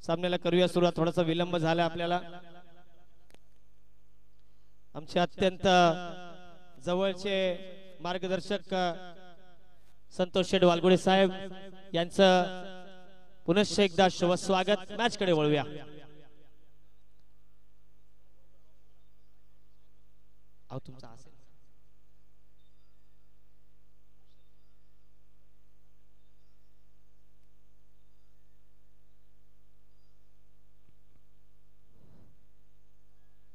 सामन्याला करूया सुरुवात. थोडासा विलंब झाला आपल्याला. आमचे अत्यंत जवळचे मार्गदर्शक संतोष शेठ वालगुडे साहेब यांचं पुनश्च एकदा शुभ स्वागत. मॅच कडे वळूया. तुमचा असेल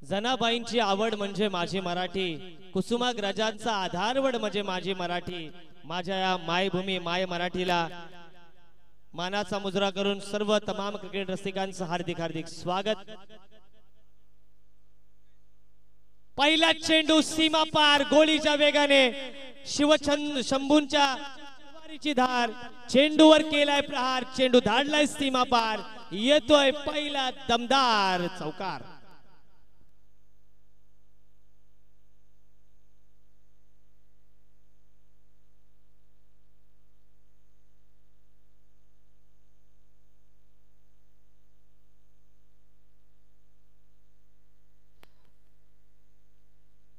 जनाबाईंची आवड म्हणजे माझी मराठी, कुसुमाग्रजांचा आधारवड म्हणजे माझी मराठी. माझ्या या मायभूमी माय मराठीला मानाचा मुजरा करून सर्व तमाम क्रिकेट रसिकांचं हार्दिक हार्दिक स्वागत. पहिला चेंडू सीमा पार गोळीच्या वेगाने शंभूंच्या वारीची धार. चेंडूवर केलाय प्रहार, चेंडू धाडलाय सीमा पार. येतोय पहिला दमदार चौकार.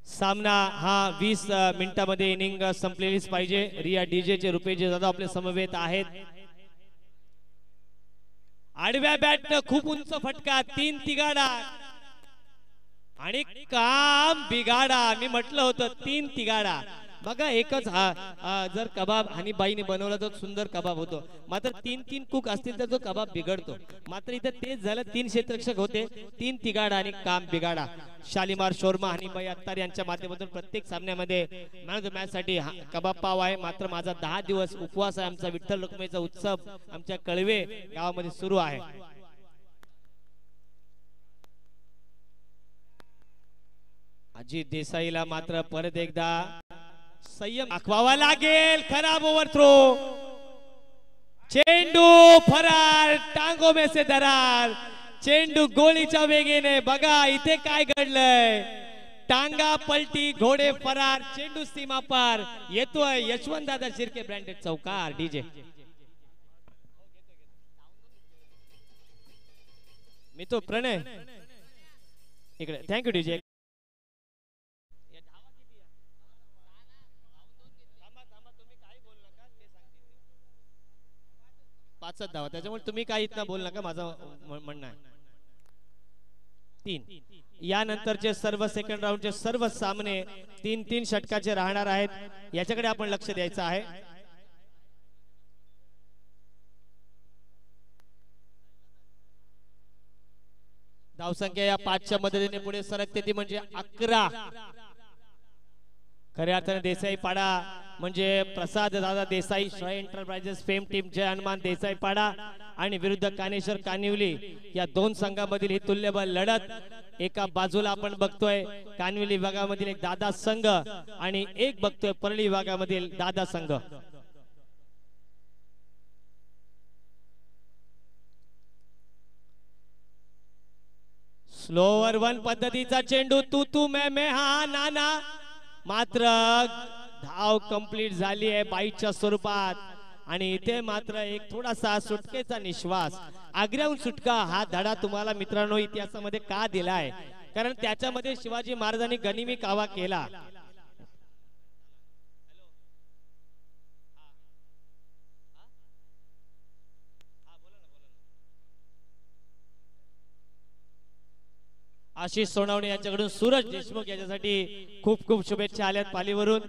सामना हा 20 मिनिटांमध्ये इनिंग संपलेलीच पाहिजे. रिया डीजे चे रुपेश दादा आपले समवेत आहेत. आडव्या बॅट खूप उंच फटका, 3 तिगाडा आणि काम बिगाडा. मी म्हटलं होतं 3 तिगाडा. बघा एकच जर कबाब आणि बाईने बनवला तर सुंदर कबाब होतो, मात्र 3-3 कुक असतील तर तो कबाब बिघडतो. मात्र इथे तेच झालं. 3 क्षेत्ररक्षक होते, 3 तिगाडा आणि काम बिगाडा. शालिमार शोरमा आणि बाई अत्तार यांच्या माध्यमातून प्रत्येक सामन्यामध्ये मॅन ऑफ द मॅच साठी कबाब पाव आहे. मात्र माझा 10 दिवस उपवास आहे. आमचा विठ्ठल रखुमाईचा उत्सव आमच्या कळवे गावामध्ये सुरू आहे. अजित देसाईला मात्र परत एकदा संयम दाखवावा लागेल. खराब ओव्हर थ्रो. चेंडू फरार, टांगो में से दरार. चेंडू गोळीच्या वेगेने. बघा इथे काय घडलंय. टांगा पलटी, घोडे फरार, चेंडू सीमा पार. येतोय यशवंत दादा शिर्के ब्रँडेड चौकार. डीजे मी तो प्रणय इकडे. Thank you DJ. 5 धावा, त्याच्यामुळे तुम्ही काही इतना बोल नका. माझं म्हणणं आहे 3. यानंतरचे सर्व सेकंड राऊंडचे सर्व सामने 3-3 षटकाचे राहणार आहेत. याच्याकडे आपण लक्ष द्यायचं आहे. धावसंख्या या 5च्या मदतीने पुढे सरकते, ती म्हणजे 11. खऱ्या अर्थाने देसाई पाडा म्हणजे प्रसाद दादा देसाई श्रेय एंटरप्राइजेस फेम टीम जय हनुमान देसाई पाडा आणि विरुद्ध कानेश्वर कानिवली या 2 संघांमधील ही तुल्यबळ लढत. एका बाजूला आपण बघतोय कानिवली विभागामधील एक दादा संघ आणि एक बघतोय परळी विभागामधील दादा संघ. स्लोवर 1 पद्धतीचा चेंडू. तू मैं हा नाना. मात्र धाव कंप्लीट झाली आहे बाईच्या स्वरूपात. आणि इथे मात्र एक थोडासा सुटकेचा निश्वास. आग्र्याहून सुटका हा धडा तुम्हाला मित्रांनो इतिहासामध्ये का दिलाय, कारण त्याच्यामध्ये शिवाजी महाराजांनी गनिमी कावा केला. आशिष सोनावणे यांच्याकडून सूरज देशमुख याच्यासाठी खूप खूप शुभेच्छा आल्यात पालीवरून.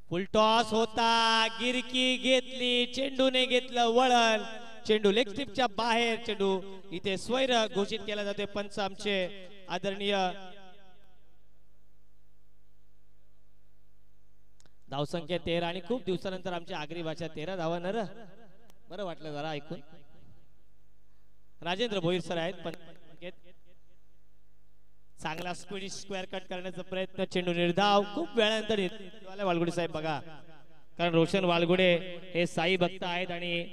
फुलटॉस होता, गिरकी घेतली, चेंडूने घेतलं वळण. चेंडू लेग स्लिपच्या बाहेर. चेंडू इथे स्वैर घोषित केला जातोय. पंच आमचे आदरणीय. धावसंख्या 13 आणि खूप दिवसानंतर आमची आगरी भाषा 13 धावा. नर बरं वाटलं जरा ऐकून. राजेंद्र भोईर सर आहेत पण चांगला स्पीड स्क्वेअर कट करण्याचा प्रयत्न. चेंडू निर्धाव. खूप वेळानंतर वालगुडे साहेब बघा, कारण रोशन वालगुडे हे साई भक्त आहेत आणि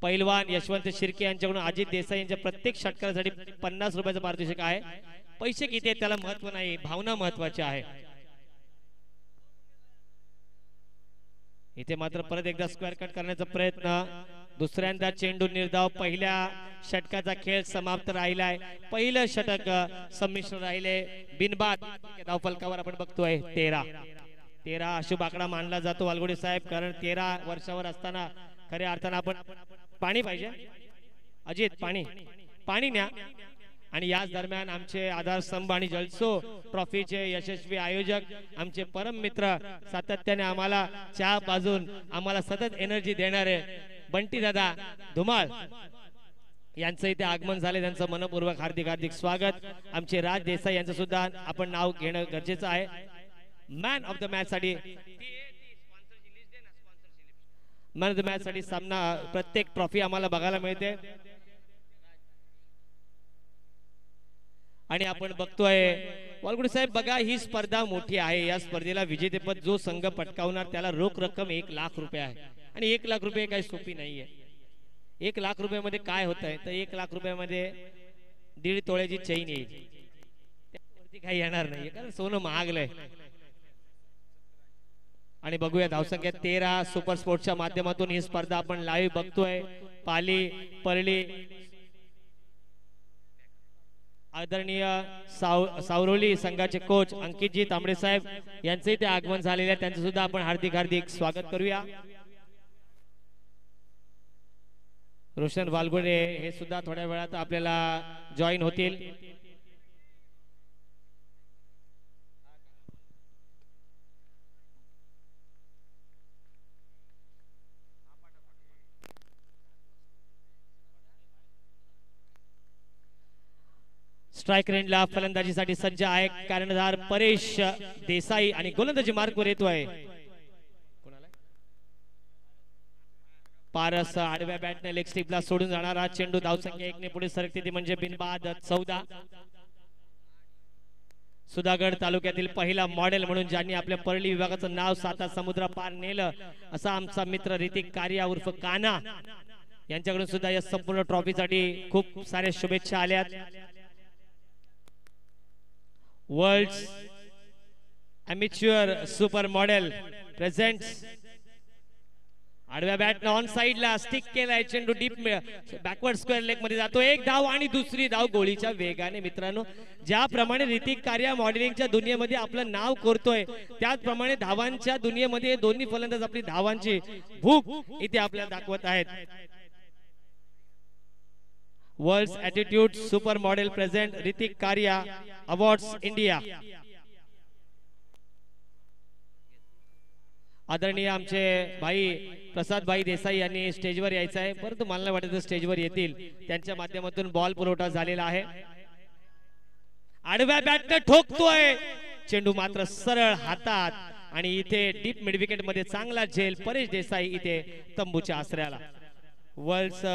पैलवान यशवंत शिर्के यांच्याकडून अजित देसाई यांच्या प्रत्येक षटकारासाठी 50 रुपयाचं पारितोषिक आहे. पैसे किती आहेत त्याला महत्व नाही, भावना महत्वाची आहे. इथे मात्र परत एकदा स्क्वेअर कट करण्याचा प्रयत्न, दुसऱ्यांदा चेंडू निर्धाव. पहिल्या षटकाचा खेळ समाप्त राहिलाय. पहिलं षटक संमिश्र राहिले बिनबाद. धाव फलकावर आपण बघतोय 13 अशुभ आकडा मानला जातो वालगुडे साहेब, कारण 13 वर्षावर असताना खऱ्या अर्थानं आपण पाणी पाहिजे. अजित पाणी न्या. आणि याच दरम्यान आमचे आधारस्तंभ आणि जलसो ट्रॉफीचे यशस्वी आयोजक आमचे परम मित्र, सातत्याने आम्हाला चहा पाजून आम्हाला सतत एनर्जी देणारे बंटी दादा धुमाळ यांचं इथे आगमन झाले. त्यांचं मनपूर्वक हार्दिक स्वागत. आमचे राज देसाई यांचं सुद्धा आपण नाव घेणं गरजेचं आहे. मॅन ऑफ द मॅच साठी सामना प्रत्येक ट्रॉफी आम्हाला बघायला मिळते. आणि आपण बघतोय वालगुडे साहेब, बघा ही स्पर्धा मोठी आहे. या स्पर्धेला विजेतेपद जो संघ पटकावणार त्याला रोख रक्कम 1 लाख रुपये आहे. आणि 1 लाख रुपये काही सोपी नाहीये. 1 लाख रुपयामध्ये काय होत आहे तर 1 लाख रुपयामध्ये 1.5 तोळ्याची चैन येईल, त्यावरती काही येणार नाही कारण सोनं महागलंय. आणि बघूया धावसंख्या 13 सुपर स्पोर्ट्सच्या माध्यमातून ही स्पर्धा आपण लाईव्ह बघतोय. पाली परळी आदरणीय सावरोली संघाचे कोच अंकितजी तांबडे साहेब यांचे इथे आगमन झालेले आहे. त्यांचे सुद्धा आपण हार्दिक स्वागत करूया. रोशन वालगुडे हे सुद्धा थोड्या वेळात आपल्याला जॉईन होतील. स्ट्राइक रेंजला फलंदाजीसाठी सज्ज आहे कर्णधार परेश देसाई आणि गोलंदाजी मार्कवर येतोय पारस. आडव्या बॅटने लेग स्टिपला सोडून जाणारा चेंडू धावसंख्या 1 ने पुढे सरकते ती म्हणजे बिनबाद 14. सुधागड तालुक्यातील पहिला मॉडेल म्हणून ज्यांनी आपल्या परळी विभागाचं नाव 7 समुद्र पार नेलं असा आमचा मित्र ऋतिक कारिया उर्फ काना यांच्याकडून सुद्धा या संपूर्ण ट्रॉफीसाठी खूप सारे शुभेच्छा आल्यात. World amateur super model presents. आडव्या बॅटने ऑन साइडला स्टिक केलाय चेंडू डीप बॅकवर्ड स्क्वेअर लेग मध्ये जातो. 1 धाव आणि दुसरी धाव गोळीच्या वेगाने. मित्रांनो, ज्याप्रमाणे ऋतिक कारिया मॉडेलिंगच्या दुनियेमध्ये आपलं नाव करतोय त्याचप्रमाणे धावांच्या दुनियेमध्ये दोन्ही फलंदाज आपली धावांची भूक इथे आपल्याला दाखवत आहेत. World attitude super model present Hrithik कारिया अवॉर्ड्स इंडिया. आदरणीय आमचे भाई प्रसाद भाई देसाई यांनी स्टेजवर यायचं आहे, परंतु मला नाही वाटत स्टेजवर येतील. त्यांच्या माध्यमातून बॉल पुरवठा झालेला आहे. आडव्या बॅटने ठोकतोय चेंडू मात्र सरळ हातात आणि इथे डीप मिड विकेट मध्ये चांगला झेल. परेश देसाई इथे तंबूच्या आसऱ्याला. World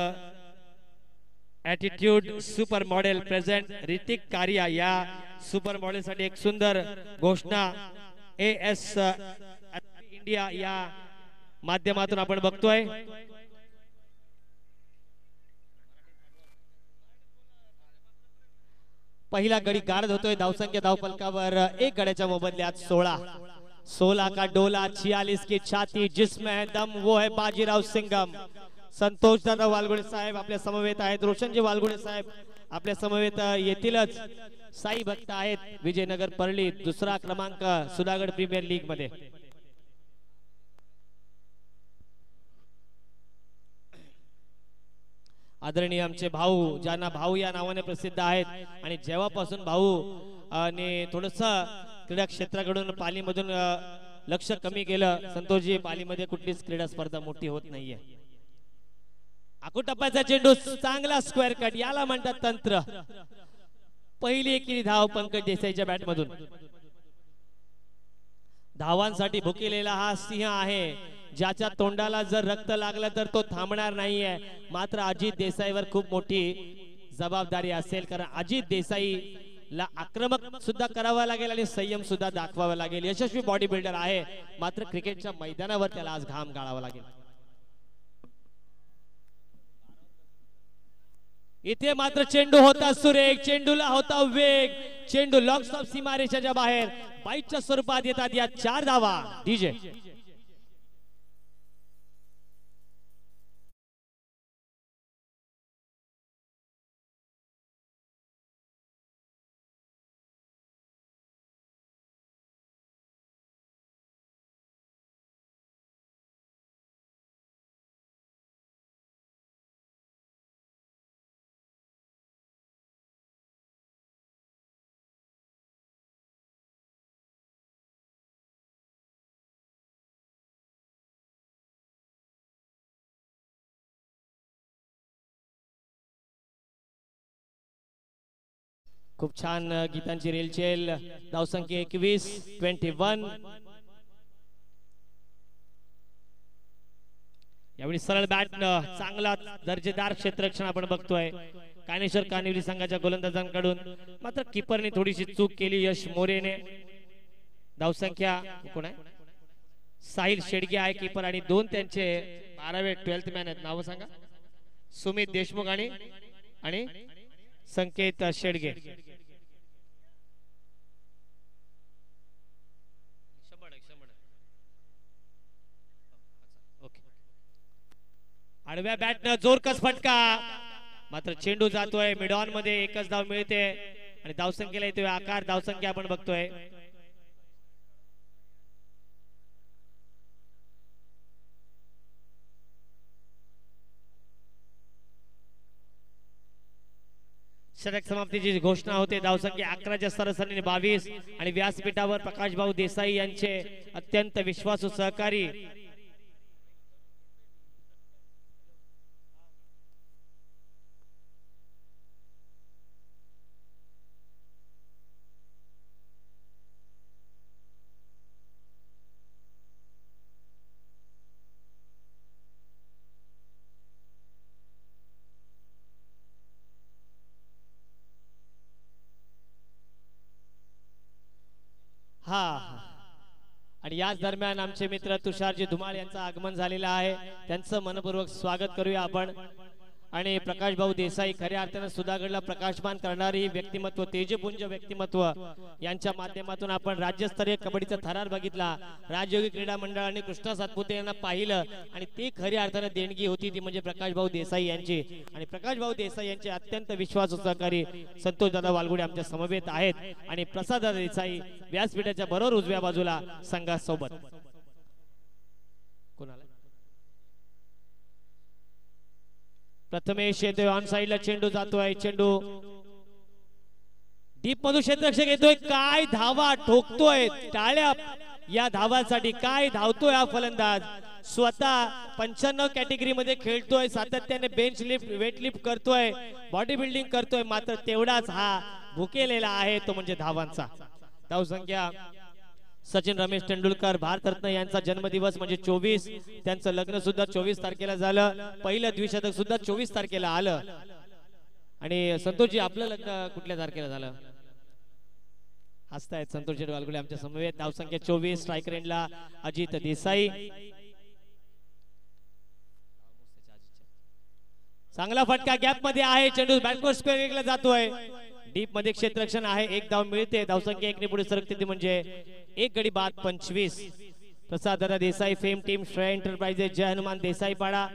attitude super model present Hrithik Kariya या सुपर मॉडेल साठी एक सुंदर घोषणा AS इंडिया या माध्यमातून आपण बघतोय. पहिला गडी गार्ड होतोय. धावसंख्या धाव फलकावर 1 गड्याच्या मोबदल्यात 16 का डोला 46 की छाती जिसमें है दम वो है बाजीराव सिंघम. संतोष दादा वालगुडे साहेब आपल्या समवेत आहेत. रोशनजी वालगुडे साहेब आपल्या समवेत येतीलच. साई भक्त आहेत विजयनगर परळी, 2रा क्रमांक सुधागड प्रीमियर लीग मध्ये. आदरणीय आमचे भाऊ ज्यांना भाऊ या नावाने प्रसिद्ध आहेत आणि जेव्हापासून भाऊ आणि थोडस क्रीडा क्षेत्राकडून पालीमधून लक्ष कमी केलं, संतोषजी पालीमध्ये कुठलीच क्रीडा स्पर्धा मोठी होत नाहीये. आकुटप्पाचा चेंडू चांगला स्क्वेअर कट, याला म्हणतात तंत्र. पहिली एकेरी धाव पंकज देसाईच्या बॅट मधून. धावांसाठी भुकेलेला हा सिंह आहे, ज्याच्या तोंडाला जर रक्त लागलं तर तो थांबणार नाहीये. मात्र अजित देसाईवर खूप मोठी जबाबदारी असेल, कारण अजित देसाईला आक्रमक सुद्धा करावा लागेल आणि संयम सुद्धा दाखवावा लागेल. यशस्वी बॉडी बिल्डर आहे, मात्र क्रिकेटच्या मैदानावर त्याला आज घाम गाळावा लागेल. इथे मात्र चेंडू होता सुरेख, चेंडूला होता वेग, चेंडू लॉक स्टॉप सीमारेषाच्या बाहेर बाईटच्या स्वरूपात येतात या 4 धावा. डीजे खूप छान गीतांची रेलचेल. धावसंख्या 21, 21. यावेळी सरळ बॅट चांगला दर्जेदार क्षेत्ररक्षण आपण बघतोय कानेश्वर कानिवली संघाच्या गोलंदाजांकडून. मात्र किपरने थोडीशी चूक केली यश मोरेने. धावसंख्या कोण आहे? साहिल शेडगे आहे किपर आणि 2 त्यांचे 12वे 12th मॅन आहेत. नाव सांगा. सुमित देशमुख आणि संकेत शेडगे. आडव्या बॅटनं जोरकस फटका. मात्र चेंडू जातोय मिड ऑन मध्ये. एकच धाव मिळते आणि धावसंख्येला येतोय आकार. धावसंख्या आपण बघतोय षटक समाप्तीची घोषणा होते. धावसंख्या 11च्या सरसरीने 22 आणि व्यासपीठावर प्रकाश भाऊ देसाई यांचे अत्यंत विश्वासू सहकारी आणि याच दरम्यान आमचे मित्र तुषारजी धुमाळ यांचं आगमन झालेलं आहे. त्यांचं मनपूर्वक स्वागत करूया आपण. आणि प्रकाश भाऊ देसाई खऱ्या अर्थाने सुधागडला प्रकाशमान करणारी व्यक्तिमत्व, तेजपुंज व्यक्तिमत्व यांच्या माध्यमातून आपण राज्यस्तरीय कबड्डीचा थरार बघितला. राजयोगी क्रीडा मंडळाने कृष्णा सातपुते यांना पाहिलं आणि ती खऱ्या अर्थाने देणगी होती ती म्हणजे प्रकाश भाऊ देसाई यांची. आणि प्रकाश भाऊ देसाई यांचे अत्यंत विश्वासू सहकारी संतोष दादा वालगुडे आमच्या समवेत आहेत. आणि प्रसाद देसाई व्यासपीठाच्या बरोबर उजव्या बाजूला संघासोबत. कोणाला प्रथमेश येतोय ऑन साइडला. चेंडू जातोय. चेंडू डीप मधून क्षेत्ररक्षक येतोय. काय धावा ठोकतोय. टाळ्या या धावांसाठी. काय धावतोय हा फलंदाज. स्वतः 95 कॅटेगरी मध्ये खेळतोय. सातत्याने बेंच लिफ्ट, वेट लिफ्ट करतोय, बॉडी बिल्डिंग करतोय. मात्र तेवढाच हा भुकेलेला आहे तो म्हणजे धावांचा. धावसंख्या सचिन रमेश तेंडुलकर भारतरत्न यांचा जन्मदिवस म्हणजे 24. त्यांचं लग्न सुद्धा 24 तारखेला झालं. पहिलं द्विशतक सुद्धा 24 तारखेला आलं. आणि संतोषजी आपलं लग्न कुठल्या तारखेला झालं? हसतायत संतोषजी वालगुडे आमच्या समवेत. धावसंख्या 24. स्ट्रायकर एंडला अजित देसाई. चांगला फटका गॅप मध्ये आहे. चेंडू बॅकवर्ड स्क्वेअर जातोय. डीप मध्ये क्षेत्ररक्षण आहे. 1 धाव मिळते. धावसंख्या 1 ने पुढे सरकते ती म्हणजे 1 गडी बाद 25. प्रसाद दादा देसाई फेम टीम श्रेय एंटरप्राइजेस जय हनुमान देसाई पाडा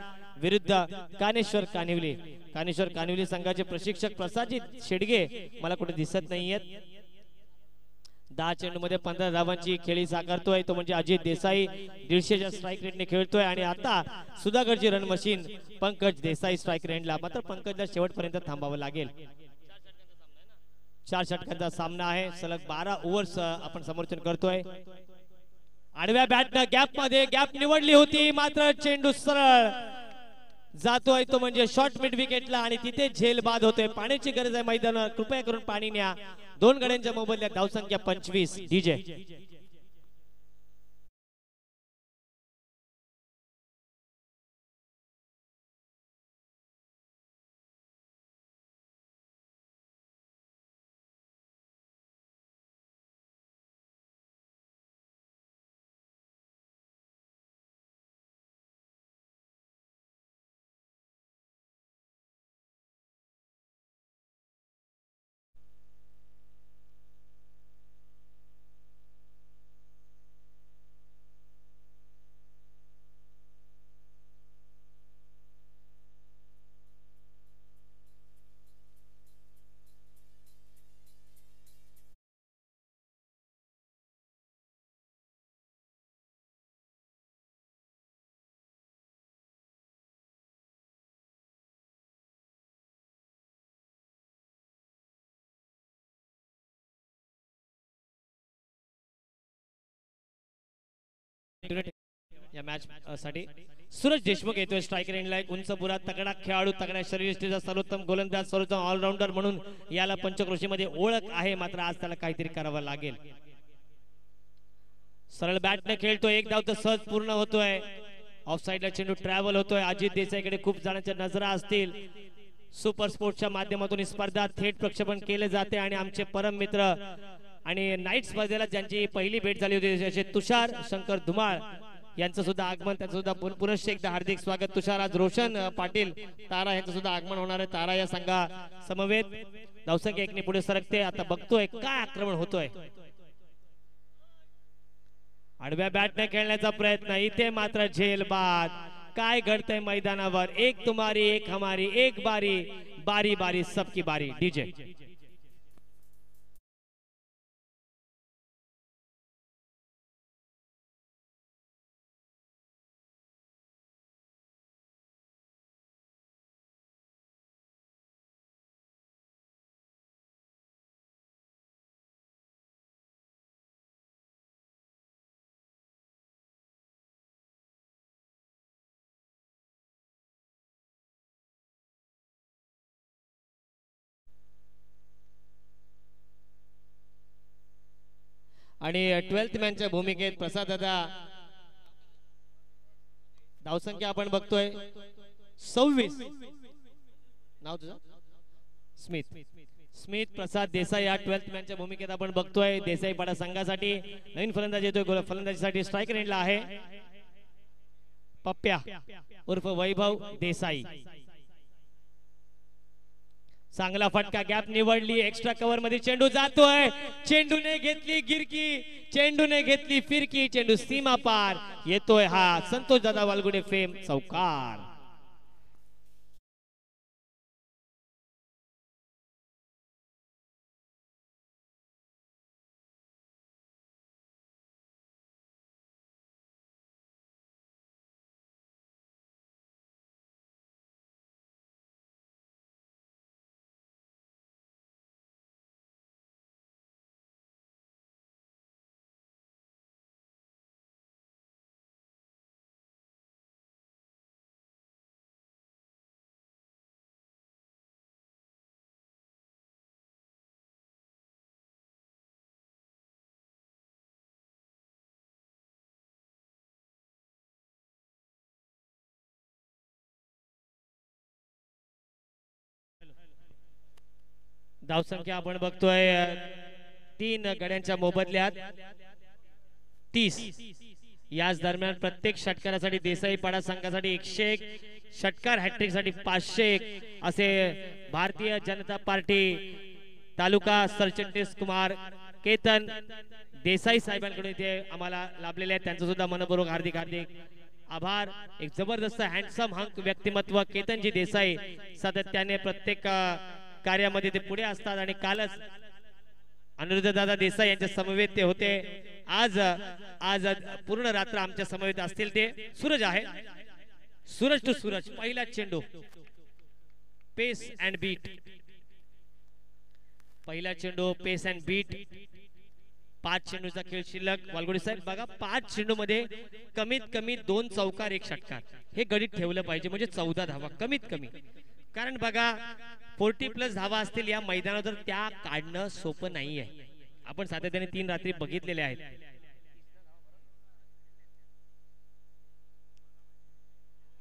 विरुद्ध कानेश्वर कानिवली. कानेश्वर कानिवली संघाचे प्रशिक्षक प्रसादजी शेडगे मला कुठे दिसत नाहीयेत. 10 चेंडू मध्ये 15 धावांची खेळी साकारतोय तो म्हणजे अजित देसाई. 150च्या स्ट्राइक रेटने खेळतोय. आणि आता सुधागडची run machine Pankaj Desai strike रेटला. मात्र पंकजला शेवटपर्यंत थांबावं लागेल. 4 षटकांचा सामना आहे. सलग 12 ओव्हर्स आपण समर्थन करतोय. आडव्या बॅटनं गॅप मध्ये गॅप निवडली होती. मात्र चेंडू सरळ जातोय तो म्हणजे शॉर्ट मिड विकेटला. आणि तिथे झेल बाद होतोय. पाण्याची गरज आहे मैदानावर. कृपया करून पाणी न्या. 2 गड्यांच्या मोबदल्यात धावसंख्या 25. डीजे कंटिन्यू या मॅच साठी सूरज देशमुख येतोय स्ट्रायकर एंडला. एक उंच पुरा तगडा खेळाडू, तगड्या शरीरयष्टीचा सर्वोत्तम गोलंदाज, सर्वोत्तम ऑलराऊंडर म्हणून याला पंचक्रोशीमध्ये ओळख आहे. मात्र आज त्याला काहीतरी करावं लागेल. सरळ बॅटने खेळतोय, एक धाव तर सहज पूर्ण होतोय. ऑफ साइडला चेंडू ट्रॅव्हल होतोय. अजित देसाईकडे खूप जणांच्या नजरा असतील. सुपर स्पोर्ट्सच्या माध्यमातून ही स्पर्धा थेट प्रक्षेपण केले जाते आणि आमचे परम मित्र आणि नाईट स्पर्धेला ज्यांची पहिली भेट झाली होती असे तुषार शंकर धुमाळ यांचं सुद्धा आगमन, त्यांचं सुद्धा पुनश्च एकदा हार्दिक स्वागत. तुषार, आज रोशन पाटील तारा यांचं सुद्धा आगमन होणार आहे. तारा या संघा समवेत धावसंख्या 1 ने पुढे सरकते. आता बघतोय काय आक्रमण होतोय. आडव्या बॅटने खेळण्याचा प्रयत्न, इथे मात्र झेल बाद. काय घडतंय मैदानावर? एक तुम्हारी एक हमारी, एक बारी बारी बारी सबकी बारी. डीजे आणि 12th मॅनच्या भूमिकेत प्रसाद दादा. धावसंख्या आपण बघतोय 26. नाव तुझं? स्मिथ. स्मिथ प्रसाद देसाई या 12th मॅनच्या भूमिकेत आपण बघतोय. देसाई पाडा संघासाठी नवीन फलंदाज येतोय. फलंदाजीसाठी स्ट्रायकर एंडला आहे पप्प्या उर्फ वैभव देसाई. चांगला फटका, गॅप निवडली, एक्स्ट्रा कव्हर मध्ये चेंडू जातोय. चेंडूने घेतली गिरकी, चेंडूने घेतली फिरकी, चेंडू सीमा पार येतोय. हा संतोष दादा वालगुडे फेम चौकार. धावसंख्या आपण बघतोय 3 गड्यांच्या मोबदल्यात 30. याच दरम्यान प्रत्येक षटकारासाठी देसाई पाडा संघासाठी 101, षटकार हॅट्रिक साठी 501 असे भारतीय जनता पार्टी तालुका सरचिटणीस कुमार केतन देसाई साहेबांकडून इथे आम्हाला लाभलेले आहेत. त्यांचं सुद्धा मनपूर्वक हार्दिक हार्दिक आभार. एक जबरदस्त हँडसम हंक व्यक्तिमत्व केतनजी देसाई, सातत्याने प्रत्येक कार्यामध्ये ते पुढे असतात आणि कालच अनिरुद्ध दादा देसाई यांच्या समवेत ते होते. आज आज पूर्ण रात्र आमच्या समवेत असतील. ते सूरज आहे. सूरज टू सूरज, पहिला चेंडू पेस अँड बीट. पहिला चेंडू पेस अँड बीट. 5 चेंडूचा खेळ शिल्लक. वालगुडी साहेब बघा, 5 चेंडू मध्ये कमीत कमी 2 चौकार 1 षटकार हे गणित ठेवलं पाहिजे, म्हणजे 14 धावा कमीत कमी. कारण बघा 40+ धावा असतील या मैदानावर, त्या काढणं सोपं नाही आहे. आपण सातत्याने 3 रात्री बघितलेले आहेत.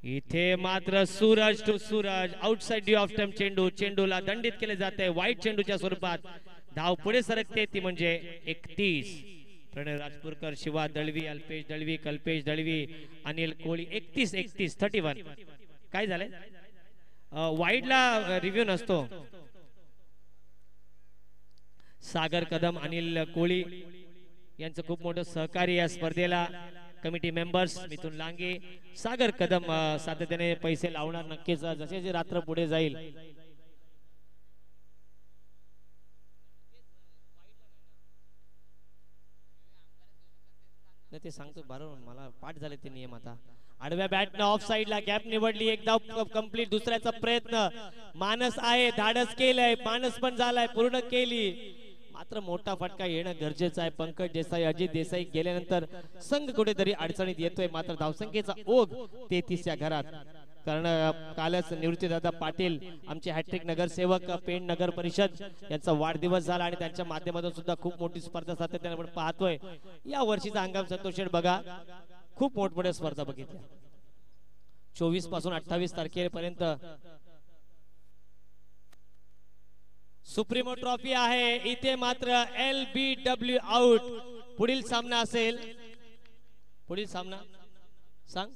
इथे मात्र सूरज टू सूरज, आउटसाइड डी ऑफ स्टंप चेंडू. चेंडूला दंडित केले जाते वाईट चेंडूच्या स्वरूपात. धाव पुढे सरकते, ती म्हणजे 31. प्रणय राजपूरकर, शिवा दळवी, अल्पेश दळवी, कल्पेश दळवी, अनिल कोळी. 31 काय झालंय? वाईडला रिव्ह्यू नसतो. सागर कदम, अनिल कोळी यांचं खूप मोठं सहकार्य या स्पर्धेला. कमिटी मेंबर्स मिथुन लांगे, सागर कदम सातत्याने पैसे लावणार नक्कीच जसे जे रात्र पुढे जाईल. ते सांगतो बरोबर, मला पाठ झाले ते नियम. आता आडव्या बॅटनं ऑफ साइडला गॅप निवडली, एक धाव कंप्लीट. दुसऱ्याचा प्रयत्न मानस आहे, धाडस केलंय, मानस पण झालाय, पूर्ण केली. मात्र मोठा फटका येणं गरजेचं आहे. पंकज देसाई, अजित देसाई गेल्यानंतर संघ कुठेतरी अडचणीत येतोय. मात्र धावसंख्येचा ओघ 33 या घरात. कारण कालच निवृत्तीदादा पाटील आमचे हॅट्रिक नगरसेवक पेण नगर परिषद यांचा वाढदिवस झाला आणि त्यांच्या माध्यमातून सुद्धा खूप मोठी स्पर्धा सातत्याने आपण पाहतोय. या वर्षीचा हंगाम संतोष शेठ बघा, खूप मोठमोठ्या स्पर्धा बघितल्या. 24 पासून 28 तारखेपर्यंत सुप्रीमो ट्रॉफी आहे. इथे मात्र LBW आउट. पुढील सामना असेल, पुढील सामना सांग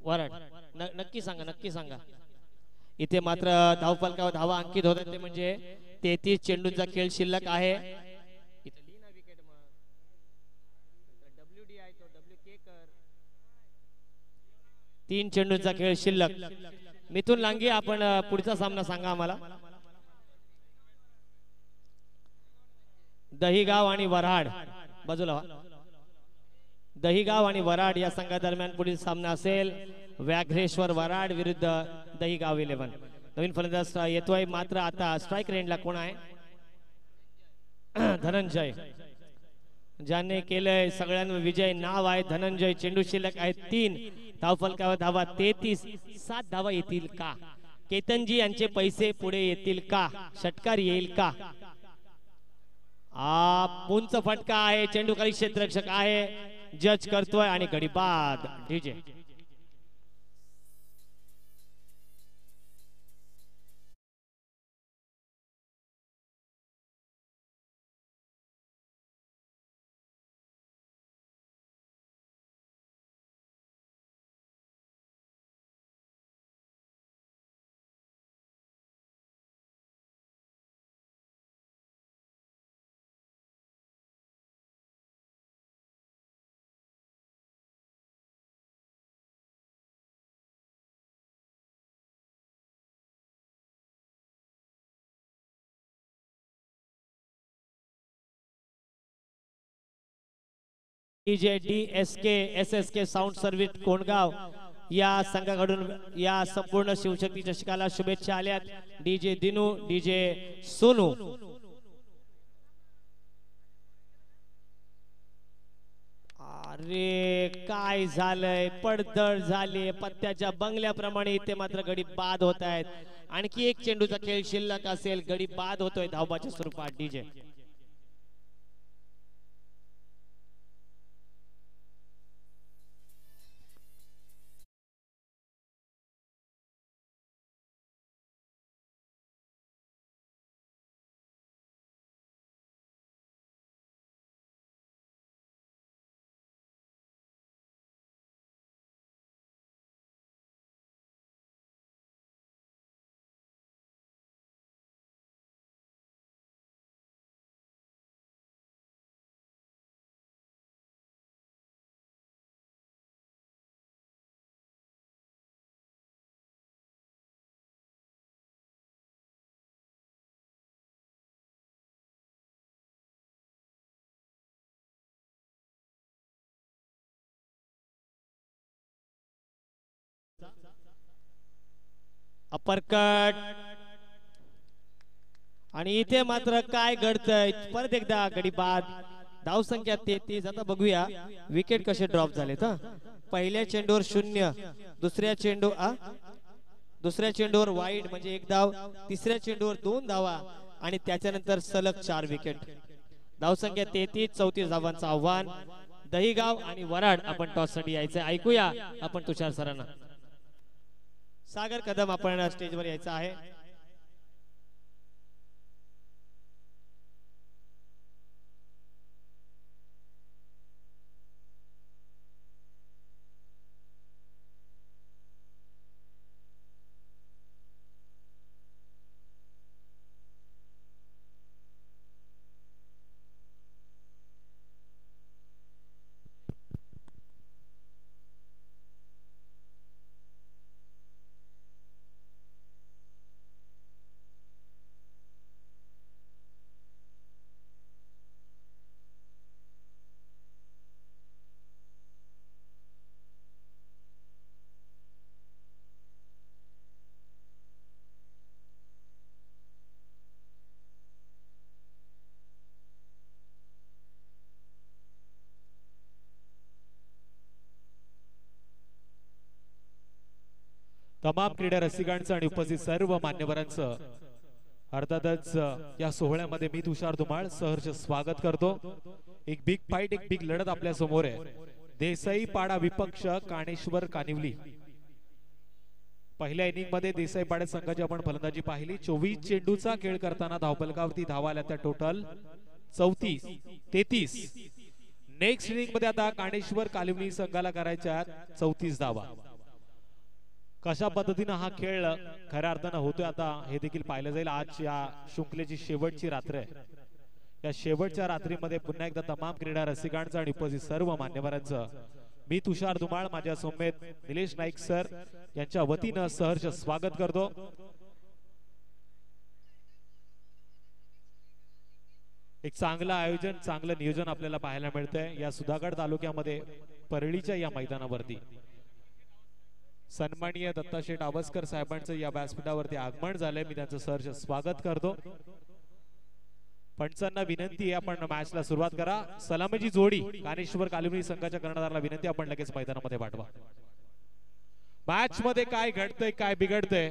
वराड, नक्की सांगा, नक्की सांगा. इथे मात्र धावफलकावर धावा अंकित होतात ते म्हणजे 33 चेंडूंचा खेळ शिल्लक आहे. 3 चेंडूंचा खेळ शिल्लक. मिथुन लांगे, आपण पुढचा सामना सांगा आम्हाला. दहीगाव आणि वराड बाजूला व्हा. दहीगाव आणि वराड या संघादरम्यान पुढील सामना असेल. व्याघ्रेश्वर वराड विरुद्ध दहीगाव 11. नवीन फलंदाज येतोय. मात्र आता स्ट्राइक रेंजला कोण आहे? धनंजय, ज्याने केलंय सगळ्यांवर विजय नाव आहे धनंजय. चेंडू शिल्लक आहे 3. धावफलकावर धावा 33. 7 धावा येतील का? केतनजी यांचे पैसे पुढे येतील का? षटकार येईल का? उंच फटका आहे. चेंडू खाली क्षेत्ररक्षक आहे, जज करतोय आणि गडी बाद. DJ DSK SSK sound service Kondgaon या संघाकडून या संपूर्ण शिवशक्ती चषकाला शुभेच्छा आल्यात. DJ Dinu, DJ Sonu. अरे काय झालंय? पडझड झाली पत्त्याच्या बंगल्याप्रमाणे. इथे मात्र गडी बाद होत आहेत. आणखी एक चेंडूचा खेळ शिल्लक असेल. गडी बाद होतोय धावबाच्या स्वरूपात. DJ uppercut. आणि इथे मात्र काय घडतंय? परत एकदा गडी बाद. धावसंख्या 33. आता बघूया विकेट कसे ड्रॉप झालेत. पहिल्या चेंडूवर 0, दुसऱ्या चेंडूवर वाईड म्हणजे 1 धाव, तिसऱ्या चेंडूवर 2 धावा आणि त्याच्यानंतर सलग 4 विकेट. धावसंख्या 33. 34 धावांचं आव्हान. दहीगाव आणि वराड आपण टॉस साठी यायचं. ऐकूया आपण तुषार सरांना. सागर कदम आपण स्टेजवर यायचं आहे. तमाम क्रीडा रसिकांचं आणि उपस्थित सर्व मान्यवरांचं अर्थातच या सोहळ्यामध्ये मी तुषार धुमाळ सहर्ष स्वागत करतो। एक बिग फाइट, एक बिग लढत आपल्या समोर आहे। देसाई पाडा विपक्ष काणेश्वर कानिवली। पहिल्या इनिंग मध्ये देसाई पाडा संघाची आपण फलंदाजी पाहिली। 24 चेंडूचा खेळ करताना धावफलकावरती धावा आल्या त्या टोटल 33। नेक्स्ट इनिंग मध्ये आता काणेश्वर कानिवली संघाला करायच्या 34 धावा। कशा पद्धतीने हा खेळ खऱ्या अर्थाने होतोय आता हे देखील पाहिलं जाईल। आज या शृंखलेची शेवटची रात्र आहे। या शेवटच्या रात्रीमध्ये पुन्हा एकदा तमाम क्रीडा रसिकांचं आणि उपस्थित सर्व मान्यवरांचं मी तुषार धुमाळ माझ्या समेत निलेश नाईक सर यांच्या वतीनं सहर्ष स्वागत करतो। एक चांगलं आयोजन, चांगलं नियोजन आपल्याला पाहायला मिळतंय या सुधागड तालुक्यामध्ये परळीच्या या मैदानावरती। सन्माननीय दत्ताशेठ आवस्कर साहेबांचं या व्यासपीठावरती आगमन झालंय। मी त्यांचं सहर्ष स्वागत करतो। पंचांना विनंती आहे आपण मॅचला सुरुवात करा। सलामीची जोडी काणेश्वर कानिवली संघाच्या कर्णधाराला विनंती आपण लगेच मैदानामध्ये पाठवा। मॅच मध्ये काय घडतंय, काय बिघडतंय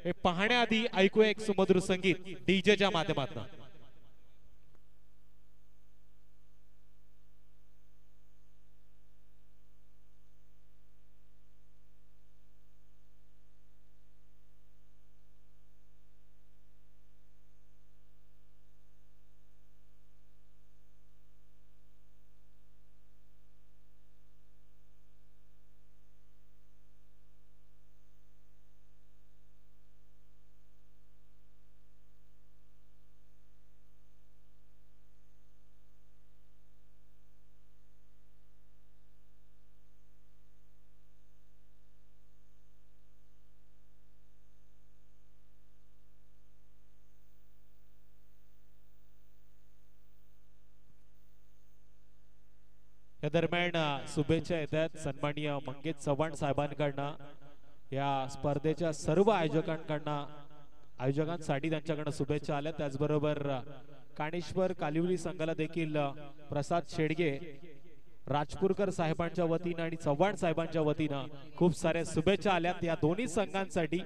हे पाहण्याआधी ऐकूया एक सुमधुर संगीत डीजेच्या माध्यमातून। या दरम्यान शुभेच्छा येतात सन्माननीय मंगेश चव्हाण साहेबांकडनं। या स्पर्धेच्या सर्व आयोजकांसाठी त्यांच्याकडनं शुभेच्छा आल्या। त्याचबरोबर काणेश्वर कानिवली संघाला देखील प्रसाद शेडगे राजपूरकर साहेबांच्या वतीनं आणि चव्हाण साहेबांच्या वतीनं खूप साऱ्या शुभेच्छा आल्या। या दोन्ही संघांसाठी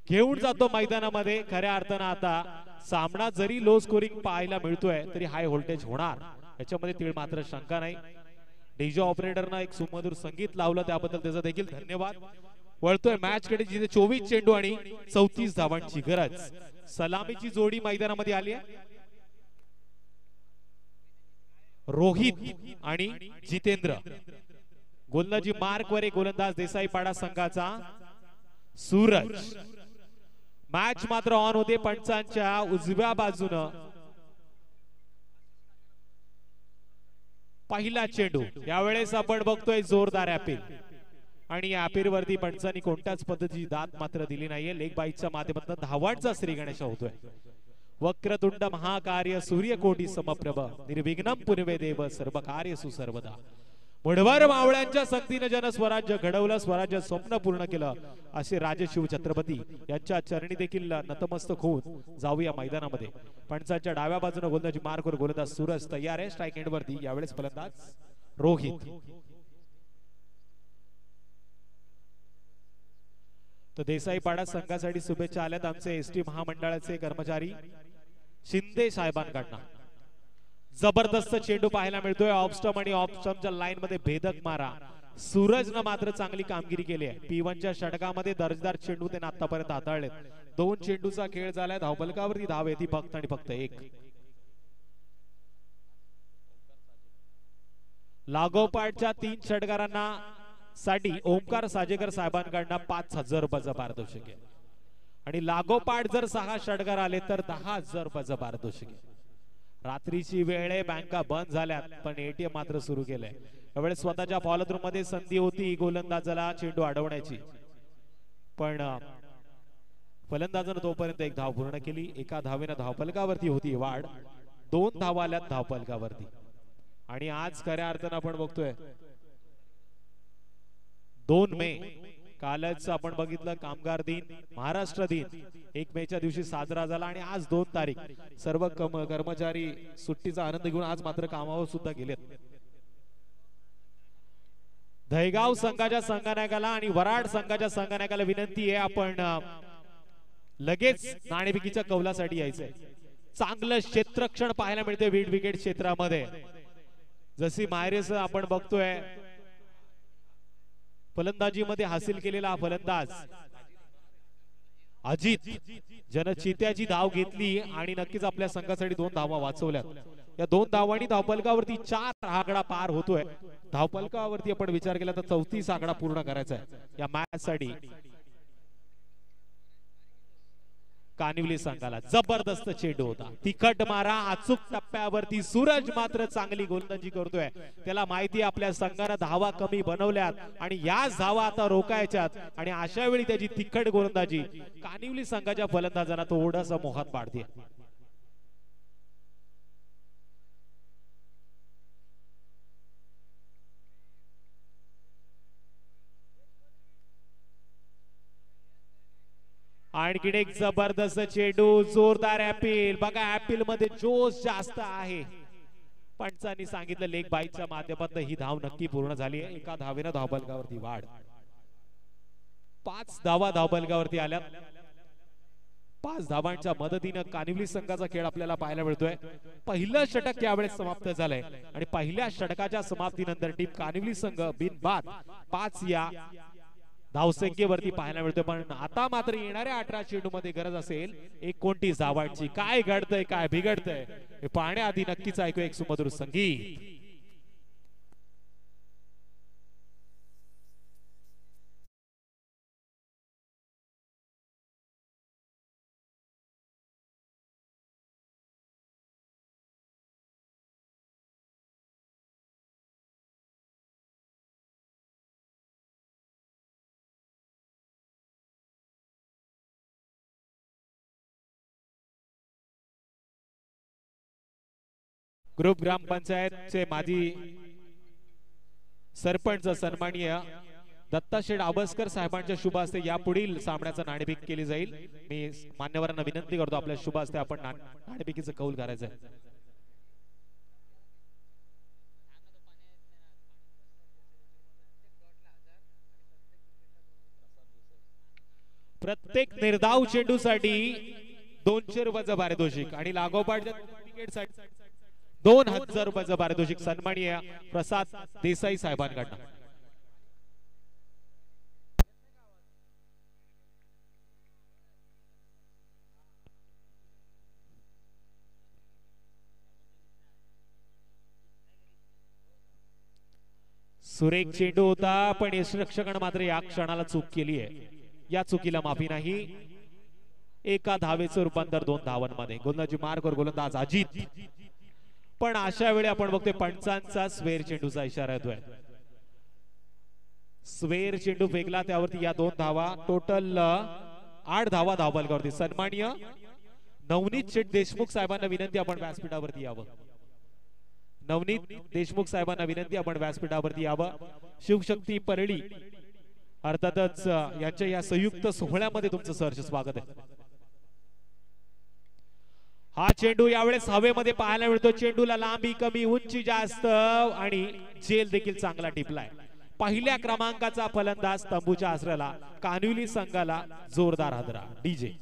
घेऊन जातो मैदानामध्ये। खऱ्या अर्थानं आता सामना जरी लो स्कोरिंग पाहायला मिळतोय तरी हाय व्होल्टेज होणार याच्यामध्ये तीळ मात्र शंका नाही। डीजे ऑपरेटरना एक सुमधुर संगीत लावलं त्याबद्दल त्याचा देखील धन्यवाद। वळतोय मॅच कडे जिथे 24 चेंडू आणि 34 धावांची गरज। सलामीची जोडी मैदानामध्ये आली आहे। रोहित आणि जितेंद्र गोलंदाजी मार्क वर गोलंदाज देसाई पाडा संघाचा सूरज। मॅच मात्र ऑन होते पंचांच्या उजव्या बाजूनं। पहिला चेंडू यावेळेस आपण बघतोय जोरदार अपील आणि या अपील वरती पंचांनी कोणत्याच पद्धतीची दाद मात्र दिली नाहीये। लेग बाईच्या माध्यमातून धावांचा श्री गणेश होतोय। वक्रतुंड महाकार्य सूर्यकोटी समप्रभ निर्विघ्नं कुरुमे देव सर्व कार्येषु सर्वदा। मुठभर मावळ्यांच्या संगतीनं जन स्वराज्य घडवलं, स्वराज्य स्वप्न पूर्ण केलं असे राजशिव छत्रपती यांच्या चरणी देखील नतमस्तक होऊन जाऊया मैदानामध्ये। पंचांच्या डाव्या बाजूने गोलंदाजी मार्कवर गोलंदाज सूरज तयार आहे स्ट्राइक एंड वरती। यावेळेस फलंदाज रोहित। तर देसाई पाडा संघासाठी शुभेच्छा आल्यात आमचे एसटी महामंडळाचे कर्मचारी शिंदे साहेबांकडनं। जबरदस्त चेंडू पाहायला मिळतोय ऑफ स्टंप आणि ऑफ स्टंपच्या लाईन मध्ये भेदक मारा। सूरजनं मात्र चांगली कामगिरी केली आहे। P1च्या षटकामध्ये दर्जेदार चेंडू त्याने आतापर्यंत हाताळलेत। 2 चेंडूचा खेळ झालाय। धावफलकावरती धाव येते फक्त आणि फक्त 1। लागोपाठच्या 3 षटकारांना साठी ओमकार साजेकर साहेबांकडनं 5000 रुपयाचं पारितोषिक आहे आणि लागोपाठ जर 6 षटकार आले तर 10000 रुपयाचं पारितोषिक आहे। रात्रीची वेळ आहे, बँका बंद झाल्यात पण एटीएम मात्र सुरू केलंय। यावेळेस स्वतःच्या फॉलोथ्रू मध्ये संधी होती गोलंदाजाला चेंडू अडवण्याची पण फलंदाजानं तोपर्यंत 1 धाव पूर्ण केली। एका धावेनं धावफलकावरती होती वाढ। 2 धावा आल्यात धावफलकावरती आणि आज खऱ्या अर्थानं आपण बघतोय 2 मे कालच आपण बघितलं कामगार दिन, महाराष्ट्र दिन 1 मेच्या दिवशी साजरा झाला आणि आज 2 तारीख सर्व कर्मचारी सुट्टीचा आनंद घेऊन आज मात्र कामावर सुद्धा गेलेत। दहेगाव संघाच्या संघनायकाला आणि वराड संघाच्या संघनायकाला विनंती आहे आपण लगेच नाणेफेकीच्या कौलासाठी यायचंय. चांगलं क्षेत्ररक्षण पाहायला मिळते मिड विकेट क्षेत्रामध्ये. जशी मायरेस आपण बघतोय फलंदाजीमध्ये हासिल केलेला हा फलंदाज अजित ज्यानं चित्याची धाव घेतली आणि नक्कीच आपल्या संघासाठी 2 धावा वाचवल्यात. या 2 धावांनी धावफलकावरती 4 आकडा पार होतोय. धावफलकावरती आपण विचार केला तर 34 आकडा पूर्ण करायचा आहे या मॅच साठी. कानिवली संघाला जबरदस्त चेंडू होता, तिखट मारा अचूक टप्प्यावरती. सूरज मात्र चांगली गोलंदाजी करतोय. त्याला माहिती आपल्या संघाने धावा कमी बनवल्यात आणि याच धावा आता रोखायच्यात आणि अशा वेळी त्याची तिखट गोलंदाजी कानिवली संघाच्या फलंदाजांना थोडासा मोहात पाडते. आणखीन एक जबरदस्त चेंडू, जोरदार अपील. बघा अपील मध्ये जोश जास्त आहे. पंचांनी सांगितलं लेग बाईच्या माध्यमातून ही धाव नक्की पूर्ण झाली आहे. एका धावेनं धावबलकावरती वाढ. 5 धावा धावबलकावरती आल्या. 5 धावांच्या मदतीनं कानिवली संघाचा खेळ आपल्याला पाहायला मिळतोय. पहिलं षटक यावेळेस समाप्त झालंय आणि पहिल्या षटकाच्या समाप्तीनंतर टीम कानिवली संघ बिनबाद 5 या धावसंख्येवरती पाहायला मिळतोय. पण आता मात्र येणाऱ्या 18 चेंडू मध्ये गरज असेल 29 धावांची. काय घडतंय काय बिघडतंय हे पाहण्याआधी नक्कीच ऐकू एक सुमधुर संगीत. ग्रुप ग्रामपंचायतचे माजी सरपंच सन्माननीय दत्ताशेठ आबसकर साहेबांच्या शुभ हस्ते या पुढील सामन्याचं नाणेफेक केली जाईल. मी मान्यवरांना विनंती करतो आपल्या शुभ हस्ते आपण नाणेफेकीचं कौल करायचं. प्रत्येक निर्धाव चेंडूसाठी 200 रुपयाचं पारितोषिक आणि लागोपाठच्या विकेटसाठी 2000 रुपयाचं पारितोषिक सन्माननीय प्रसाद देसाई साहेबांकडनं. सुरेख चेंडू होता पण यष्टीरक्षकाने मात्र या क्षणाला चूक केली आहे. या चुकीला माफी नाही. एका धावेचं रूपांतर 2 धावांमध्ये. गोलंदाजी मार्कवर गोलंदाज अजित. पण अशा वेळी आपण बघतोय पंचांचा स्वेर चेंडूचा इशारा येतोय. स्वेर चेंडू फेकला त्यावरती या 2 धावा. टोटल 8 धावा धावबलकावरती. सन्माननीय नवनीत शेठ देशमुख साहेबांना विनंती आपण व्यासपीठावरती यावं. नवनीत देशमुख साहेबांना विनंती आपण व्यासपीठावरती यावं. शिवशक्ती परळी अर्थातच यांच्या या संयुक्त सोहळ्यामध्ये तुमचं सहर्ष स्वागत आहे. हा चेंडू यावेळेस हवेमध्ये पाहायला मिळतो. चेंडूला लांबी कमी, उंची जास्त आणि झेल देखील चांगला टिपलाय. पहिल्या क्रमांकाचा फलंदाज तंबूच्या आसऱ्याला. कानिवली संघाला जोरदार हादरा. डीजे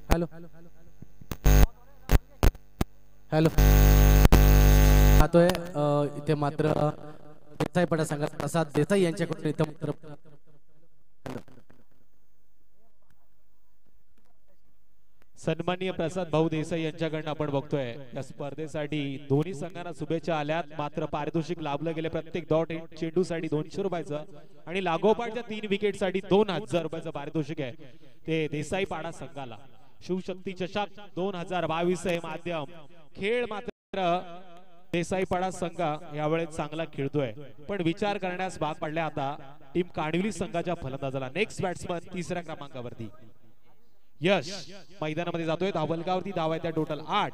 हॅलो हॅलो पाहतोय इथे मात्र देसाई पडा संघ प्रसाद देसाई यांच्याकडून इथे मात्र सन्माननीय प्रसाद भाऊ देसाई यांच्याकडनं आपण बघतोय या स्पर्धेसाठी दोन्ही संघांना शुभेच्छा आल्यात. मात्र पारितोषिक लाभलं गेले. प्रत्येक डॉट चेंडू साठी 200 रुपयाचं आणि लागोपाठच्या 3 विकेट साठी 2000 रुपयाचं पारितोषिक आहे. ते देसाई पाडा संघाला. शिवशक्ती चषक 2022 हे माध्यम. खेळ मात्र देसाईपाडा संघ यावेळेस चांगला खेळतोय, पण विचार करण्यास भाग पडल्या आता टीम काणिवली संघाच्या फलंदाजाला. नेक्स्ट बॅट्समन तिसऱ्या क्रमांकावरती यश मैदानामध्ये जातोय. धावफलकावरती धावा त्या टोटल 8.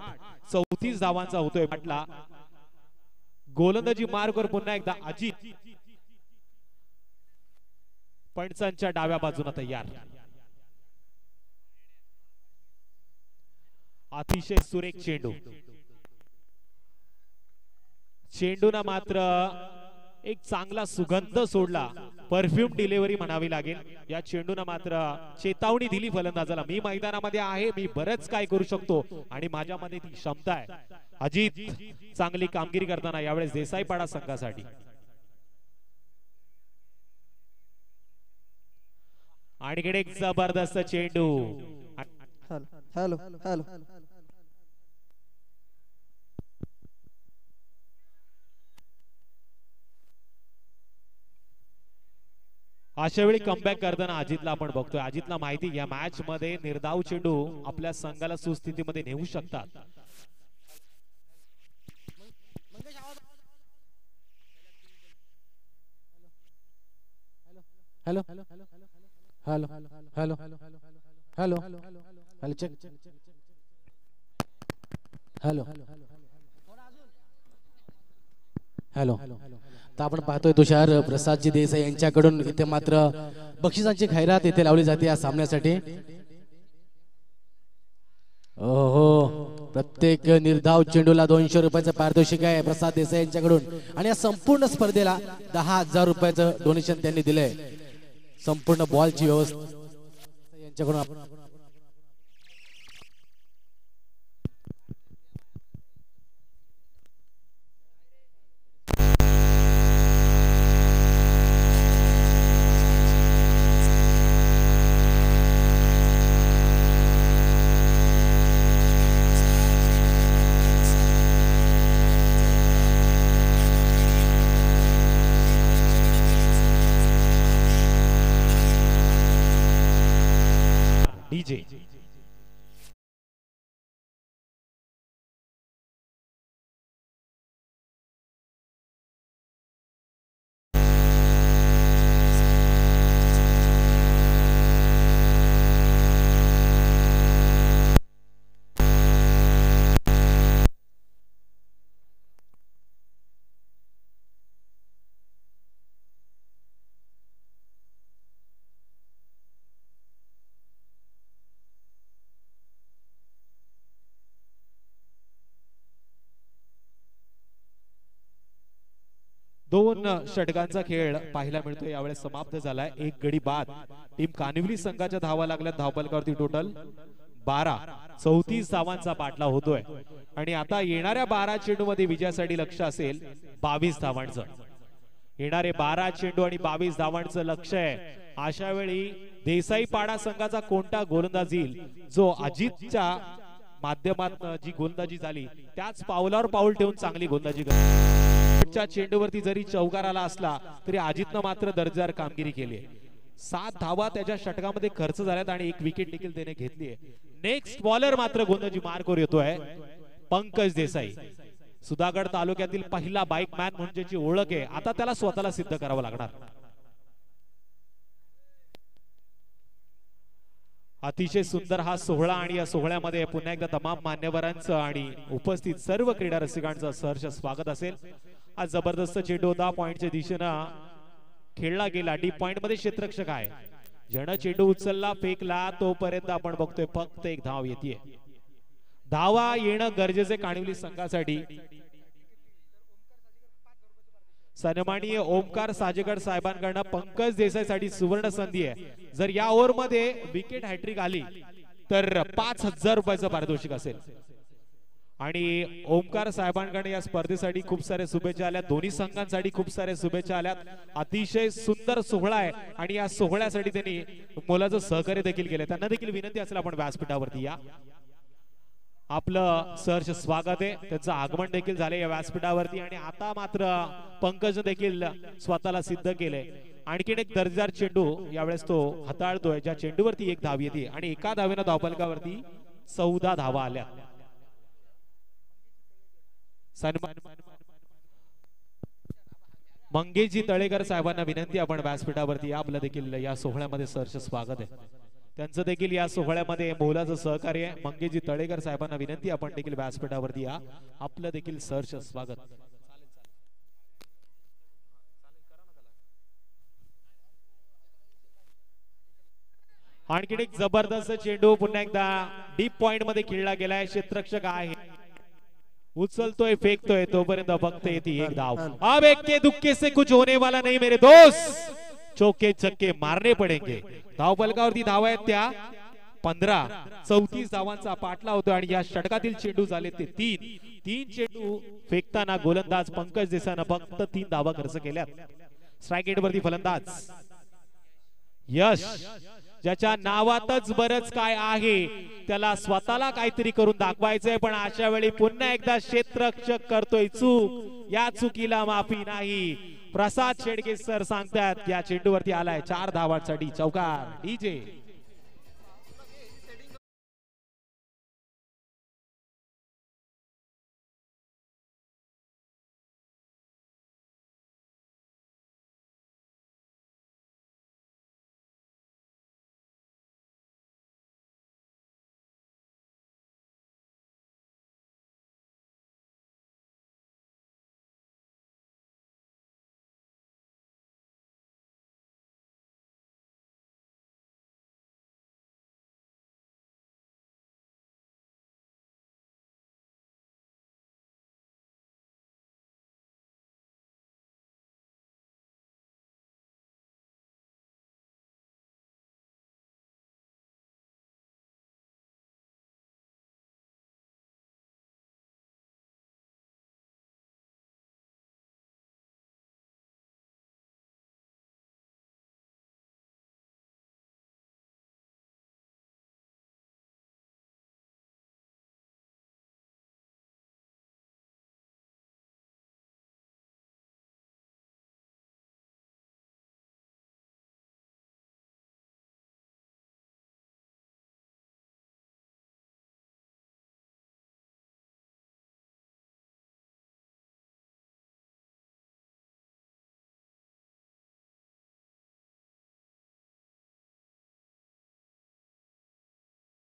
34 धावांचा होतोय म्हटला. गोलंदाजी मार्कवर पुन्हा एकदा अजित. पंचांच्या डाव्या बाजूला तयार. अतिशय सुरेख चेंडू. चेंडूना मात्र एक चांगला सुगंध सोडला. परफ्यूम डिलिव्हरी म्हणावी लागेल. या चेंडूना मात्र चेतावणी दिली फलंदाजाला, मी मैदानामध्ये आहे, मी बरंच काय करू शकतो आणि माझ्यामध्ये ती क्षमता आहे. अजित चांगली कामगिरी करताना यावेळेस देसाईपाडा संघासाठी. आणि एक जबरदस्त चेंडू. हॅलो हॅलो अशा वेळी कमबॅक करताना अजितला आपण बघतोय. अजितला माहिती या मॅच मध्ये निर्धाव चेंडू आपल्या संघाला सुस्थितीमध्ये नेऊ शकतात. Hello hello hello hello hello hello check hello hello. तर आपण पाहतोय तुषार प्रसादजी देसाई यांच्याकडून इथे मात्र बक्षिसांची खैरात इथे लावली जाते या सामन्यासाठी. ओहो, प्रत्येक निर्धाव चेंडूला 200 रुपयाचं पारितोषिक आहे प्रसाद देसाई यांच्याकडून आणि या संपूर्ण स्पर्धेला 10,000 रुपयाचं डोनेशन त्यांनी दिलंय. संपूर्ण बॉलची व्यवस्था यांच्याकडून. डीजे दोन षटकांचा खेळ पाहायला मिळतोय. यावेळेस समाप्त झालाय. एक गडी बाद. टीम कानिवली संघाच्या धावा लागल्या. धावफलकावरती टोटल 12. 34 धावांचा पाठला होतोय आणि आता येणाऱ्या 12 चेंडू मध्ये विजयासाठी लक्ष असेल 22 धावांचं. येणारे 12 चेंडू आणि 22 धावांचं लक्ष आहे. अशा वेळी देसाईपाडा संघाचा कोणता गोलंदाज येईल जो अजितच्या माध्यमात जी गोलंदाजी झाली त्याच पावलावर पाऊल ठेवून चांगली गोलंदाजी करतो. चेंडूवरती जरी चौकार आला असला तरी अजितनं मात्र दर्जेदार कामगिरी केली आहे. 7 धावा त्याच्या षटकामध्ये खर्च झाल्यात आणि 1 विकेट देखील त्याने घेतली आहे. नेक्स्ट बॉलर मात्र गोलंदाजी मार्कवर येतोय पंकज देसाई. सुधागड तालुक्यातील पहिला बाईक मॅन म्हणून ज्याची ओळख आहे आता त्याला स्वतःला सिद्ध करावं लागणार. अतिशय सुंदर हा सोहळा आणि या सोहळ्यामध्ये पुन्हा एकदा तमाम मान्यवरांचं आणि उपस्थित सर्व क्रीडा रसिकांचं सहर्ष स्वागत असेल. आज जबरदस्त चेंडू होता. पॉइंटच्या दिशेनं खेळला गेला. डीप पॉइंट मध्ये क्षेत्ररक्षक आहे. ज्यानं चेंडू उचलला फेकला तोपर्यंत आपण बघतोय फक्त 1 धाव येते. धावा येणं गरजेचे काणिवली संघासाठी. सन्माननीय ओमकार साजेकर साहेबांकडनं पंकज देसाईसाठी सुवर्ण संधी आहे. जर या ओव्हर मध्ये विकेट हॅट्रिक आली तर 5,000 रुपयाचं पारितोषिक असेल. आणि ओमकार साहेबांकडे या स्पर्धेसाठी खूप सारे शुभेच्छा आल्या. दोन्ही संघांसाठी खूप सारे शुभेच्छा आल्यात. अतिशय सुंदर सोहळा आहे आणि या सोहळ्यासाठी त्यांनी मोलाचं सहकार्य देखील केले. त्यांना देखील विनंती असेल आपण व्यासपीठावरती या. आपलं सहर्ष स्वागत आहे. त्यांचं आगमन देखील झाले या व्यासपीठावरती आणि आता मात्र पंकज देखील स्वतःला सिद्ध केले. आणखीन एक दर्जेदार चेंडू यावेळेस तो हाताळतोय ज्या चेंडूवरती 1 धाव येते आणि एका धावेनं धावफलकावरती 14 धावा आल्या. सन्मान मंगेजी तळेकर साहेबांना विनंती, आपण व्यासपीठावरती आपलं देखील या सोहळ्यामध्ये सहर्ष स्वागत आहे. त्यांचं देखील या सोहळ्यामध्ये मोलाचं सहकार्य आहे. मंगेजी तळेकर साहेबांना विनंती, आपण देखील व्यासपीठावरती या, आपलं देखील सहर्ष स्वागत. आणखी एक जबरदस्त चेंडू पुन्हा एकदा डीप पॉइंट मध्ये खेळला गेलाय. क्षेत्ररक्षक आहे, उचलतोय, फेकतोय, तोपर्यंत फक्त येते एक धाव. अब एक्के दुक्के से कुछ होने वाला नहीं मेरे दोस्त, चौके छक्के मारने पडेंगे. धाव फलकावरती धाव आहेत त्या 15. 34 धावांचा पाठला होतो आणि या षटकातील चेंडू झाले ते 3 चेंडू फेकताना गोलंदाज पंकज देसाईनं फक्त 3 धावा खर्च केल्यात. स्ट्राईक रेट वरती फलंदाज यश, ज्याच्या नावातच बरच काय आहे, त्याला स्वतःला काहीतरी करून दाखवायचंय, पण अशा वेळी पुन्हा एकदा क्षेत्ररक्षक करतोय चूक. या चुकीला माफी नाही. प्रसाद शेडगे सर सांगतात या चेंडूवरती आलाय 4 धावांसाठी चौकार. डीजे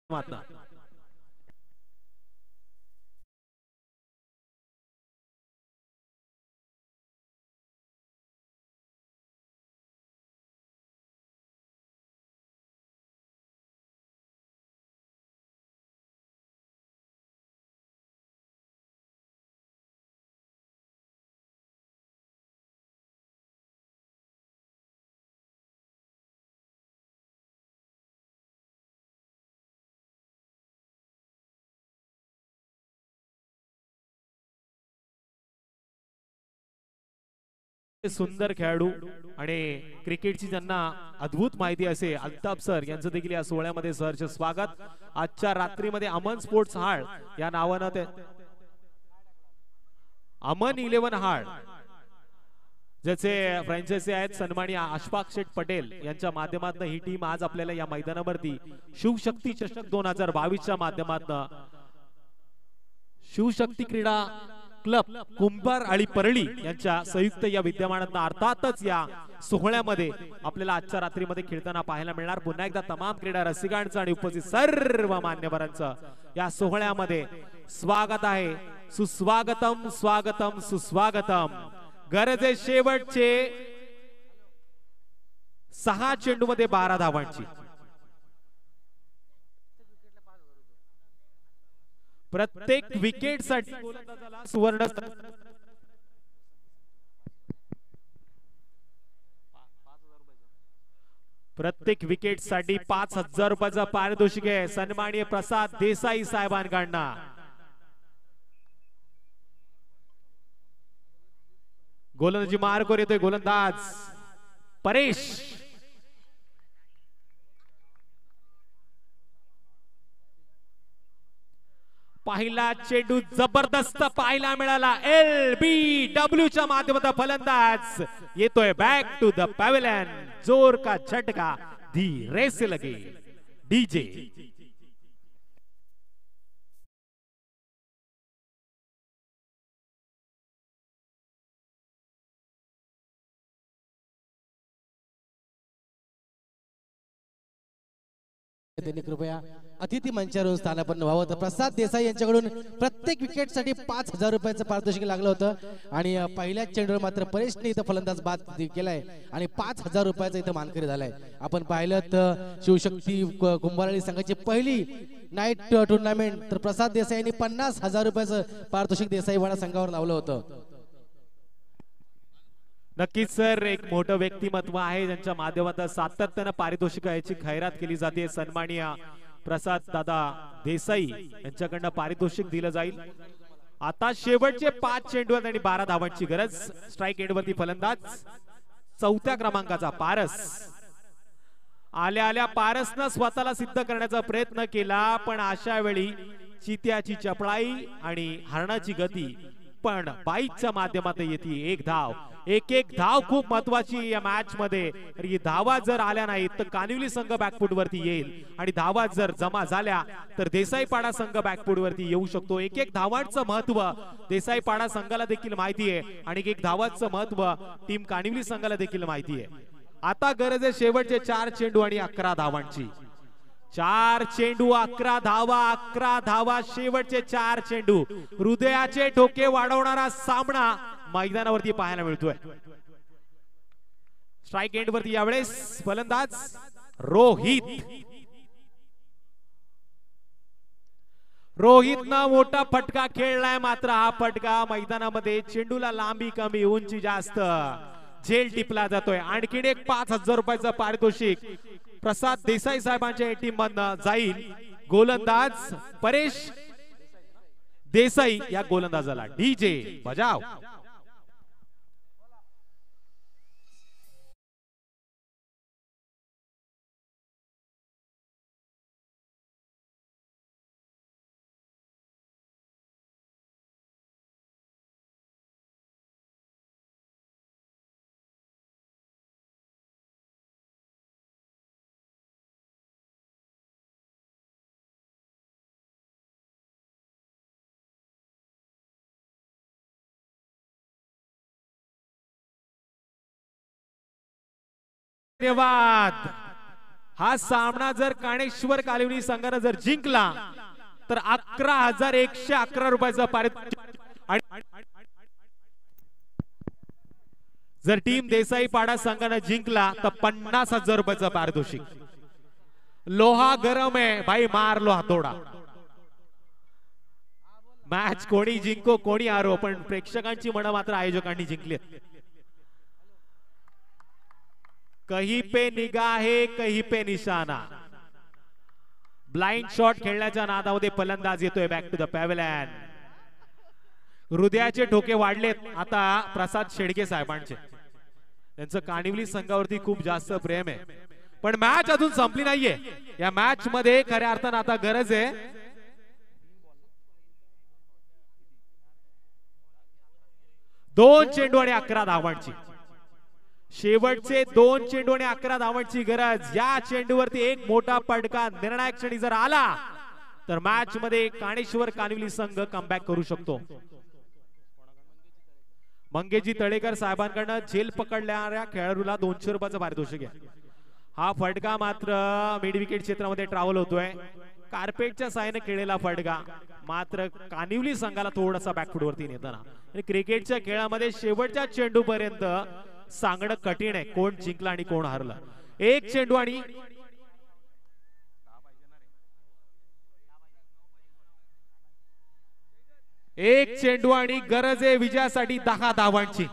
मातना सुंदर खेळाडू आणि क्रिकेटची ज्यांना अद्भुत माहिती असेल, अल्ताफ सर यांचं देखील या सोहळ्यामध्ये सहर्ष स्वागत. आजच्या रात्रीमध्ये अमन स्पोर्ट्स हाळ या नावानं ते अमन 11 हाळ ज्याचे फ्रँचायझी आहेत सन्माननीय अशफाक शेठ पटेल यांच्या माध्यमातून ही टीम आज आपल्याला या मैदानावरती शिवशक्ती चषक 2022 माध्यमातून शिवशक्ती क्रीडा क्लब कुंभार आणि परळी यांच्या संयुक्त या विद्यमानातून अर्थातच या सोहळ्यामध्ये आपल्याला आजच्या रात्रीमध्ये खेळताना पाहायला मिळणार. पुन्हा एकदा तमाम क्रीडा रसिकांचं आणि उपस्थित सर्व मान्यवरांचं या सोहळ्यामध्ये स्वागत आहे. सुस्वागतम, स्वागतम, सुस्वागतम. गरजे शेवटचे 6 चेंडूमध्ये 12 धावांची. प्रत्येक विकेट साठी गोलंदाजाला सुवर्ण. प्रत्येक विकेट साठी 5,000 रुपयाचा पारितोषिक आहे सन्माननीय प्रसाद देसाई साहेबांकडनं. गोलंदाजी मार्गावर येतोय गोलंदाज परेश. पहिला चेंडू जबरदस्त पाहायला मिळाला. LBW च्या माध्यमातून फलंदाज येतोय बॅक टू द पॅव्हलियन. जोर का झटका, धीरे से लगे. डीजे त्यांनी कृपया अतिथी मंचावरून स्थानापन्न व्हावं. तर प्रसाद देसाई यांच्याकडून प्रत्येक विकेटसाठी 5,000 रुपयाचं पारितोषिक लागलं होतं आणि पहिल्याच चेंडूवर मात्र परेशने इथं फलंदाज बाद केलाय आणि 5,000 रुपयाचा इथं मानकरी झालाय. आपण पाहिलं तर शिवशक्ती कुंभारळी संघाची पहिली नाईट टुर्नामेंट तर प्रसाद देसाई यांनी 50,000 रुपयाचं पारितोषिक देसाईवाडा संघावर लावलं होतं. नक्कीच सर, एक मोठं व्यक्तिमत्व आहे ज्यांच्या माध्यमातून सातत्यानं पारितोषिक याची खैरात केली जाते. सन्माननीय प्रसाद दादा देसाई यांच्याकडनं पारितोषिक दिलं जाईल. आता शेवटचे 5 चेंडूवर आणि 12 धावांची गरज. स्ट्राइक एंडवरती फलंदाज 4थ्या क्रमांकाचा पारस. आल्या आल्या पारसनं स्वतःला सिद्ध करण्याचा प्रयत्न केला, पण अशा वेळी चित्याची चपळाई आणि हरणाची गती पण बाईकच्या माध्यमातून येते. एक धाव, एक धाव खूप महत्वाची या मॅच मध्ये. धावा जर आल्या नाहीत तर कानिवली संघ बॅकफुट वरती येईल आणि धावा जर जमा झाल्या तर देसाईपाडा संघ बॅकफुट वरती येऊ शकतो. एक धावांचं महत्व देसाईपाडा संघाला देखील माहिती आहे आणि एक धावांचं महत्व टीम कानिवली संघाला देखील माहिती आहे. आता गरज आहे शेवटचे 4 चेंडू आणि 11 धावांची. 4 चेंडू 11 धावा, 11 धावा शेवटचे 4 चेंडू. हृदयाचे ठोके वाढवणारा सामना मैदानावरती पाहायला मिळतोय. स्ट्राइक एंड वरती यावेळेस फलंदाज रोहितनं मोठा फटका खेळलाय, मात्र हा फटका मैदानामध्ये चेंडूला लांबी कमी उंची जास्त, झेल टिपला जातोय. आणखीन एक 5,000 रुपयाचं पारितोषिक प्रसाद देसाई साहेबांच्या टीम मधनं जाईल. गोलंदाज परेश देसाई या गोलंदाजाला डीजे बजाव. धन्यवाद. हा सामना जर काणेश्वर कालिवली संघाने जर जिंकला तर 11,111 रुपयाचा पारितोषिक. जर टीम देसाईपाडा संघाने जिंकला तर 50,000 रुपयाचा पारितोषिक. लोहा गरम आहे भाई, मार लो हातोडा. मॅच कोणी जिंको कोणी हारो, पण प्रेक्षकांची मनं मात्र आयोजकांनी जिंकली. कहीं पे निगाह है कहीं पे निशाना. ब्लाइंड शॉट खेळण्याच्या नादामध्ये फलंदाज येतोय बॅक टू द पॅव्हलियन. हृदयाचे ठोके वाढलेत आता प्रसाद शेडगे साहेबांचे. त्यांचं कानिवली संघावरती खूप जास्त प्रेम आहे, पण मॅच अजून संपली नाहीये. या मॅच मध्ये खऱ्या अर्थानं आता गरज आहे 2 चेंडू आणि 11 धावांची. शेवटचे 2 चेंडू आणि 11 धावांची गरज. या चेंडूवरती एक मोठा फटका निर्णायक क्षणी जर आला तर मॅच मध्ये काणेश्वर कानिवली संघ कमबॅक करू शकतो. मंगेजी तळेकर साहेबांकडनं झेल पकडणाऱ्या खेळाडूला 200 रुपयाचं पारितोषिक आहे. हा फटका मात्र मिड विकेट क्षेत्रामध्ये ट्रॅव्हल होतोय. कार्पेटच्या साहाय्याने खेळलेला फटका मात्र कानिवली संघाला थोडासा बॅकफुट वरती नेताना. आणि क्रिकेटच्या खेळामध्ये शेवटच्या चेंडू पर्यंत सांगणं कठीण आहे कोण जिंकला आणि कोण हारला. एक चेंडू आणि गरज आहे विजयासाठी 10 धावांची.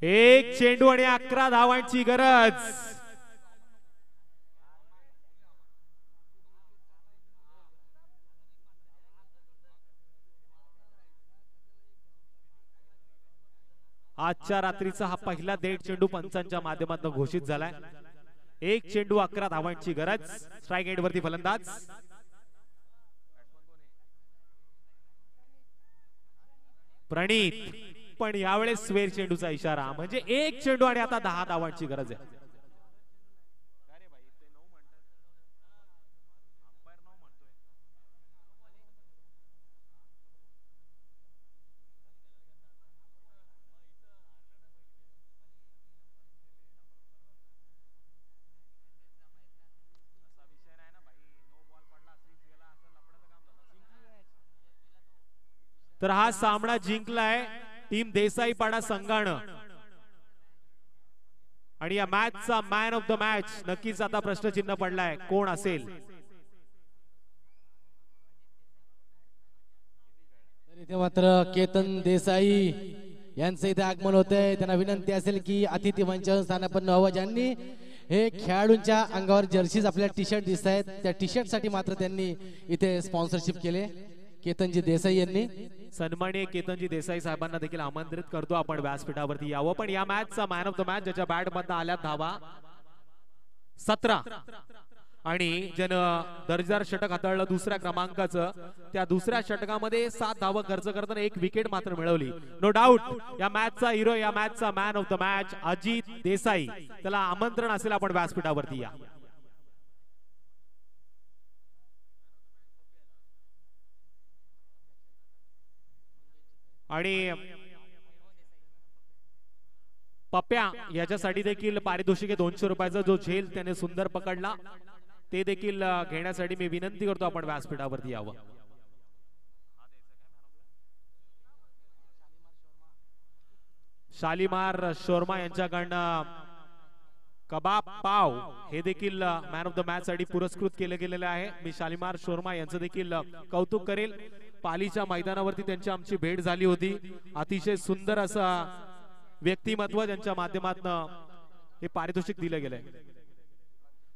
एक चेंडू आणि 11 धावांची गरज. आजच्या रात्रीचा हा पहिला डेट चेंडू पंचांच्या माध्यमातून घोषित झालाय. एक चेंडू 11 धावांची गरज. स्ट्राइक एंड वरती फलंदाज प्रणीत. पण यावेळेस स्वेर चेंडूचा इशारा, म्हणजे एक चेंडू आणि आता 10 धावांची गरज आहे. तर हा सामना जिंकलाय टीम देसाईपाडा संघानं. आणि या मॅचचा मॅन ऑफ द मॅच नक्कीच आता प्रश्नचिन्ह पडलाय, कोण असेल. इथे मात्र केतन देसाई यांचं इथे आगमन होतंय. त्यांना विनंती असेल की अतिथी मंचावर स्थानापन्न व्हावं. ज्यांनी हे खेळाडूंच्या अंगावर जर्सीज आपल्या टी शर्ट दिसत आहेत, त्या टी शर्ट साठी मात्र त्यांनी इथे स्पॉन्सरशिप केले. केतनजी देसाई यांनी. सन्माननीय केतनजी देसाई साहेबांना देखील आमंत्रित करतो आपण व्यासपीठावरती यावं. पण या मॅचचा मॅन ऑफ द मॅच ज्याच्या बॅट मधनं आल्या धावा 17 आणि ज्यानं दर्जेदार षटक हाताळलं दुसऱ्या क्रमांकाचं, त्या दुसऱ्या षटकामध्ये 7 धावा खर्च करताना 1 विकेट मात्र मिळवली. नो डाऊट या मॅचचा हिरो, या मॅचचा man of the match Ajit Desai. त्याला आमंत्रण असेल आपण व्यासपीठावरती या. आणि पप्प्या याच्यासाठी देखील पारितोषिक आहे 200 रुपयाचा. जो झेल त्याने सुंदर पकडला ते देखील घेण्यासाठी मी विनंती करतो आपण व्यासपीठावरती यावं. शालिमार शोरमा यांच्याकडनं कबाब पाव हे देखील मॅन ऑफ द मॅच साठी पुरस्कृत केले गेलेले आहे. मी शालिमार शोरमा यांचं देखील कौतुक करेल. पालीच्या मैदानावरती त्यांची आमची भेट झाली होती. अतिशय सुंदर असा व्यक्तिमत्व ज्यांच्या माध्यमातून हे पारितोषिक दिले गेले.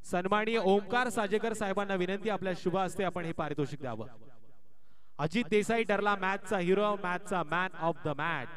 सन्माननीय ओमकार साजेकर साहेबांना विनंती, आपल्या शुभ हस्ते आपण हे पारितोषिक द्यावं. अजित देसाई ठरला मॅचचा हिरो, मॅचचा मॅन ऑफ द मॅच.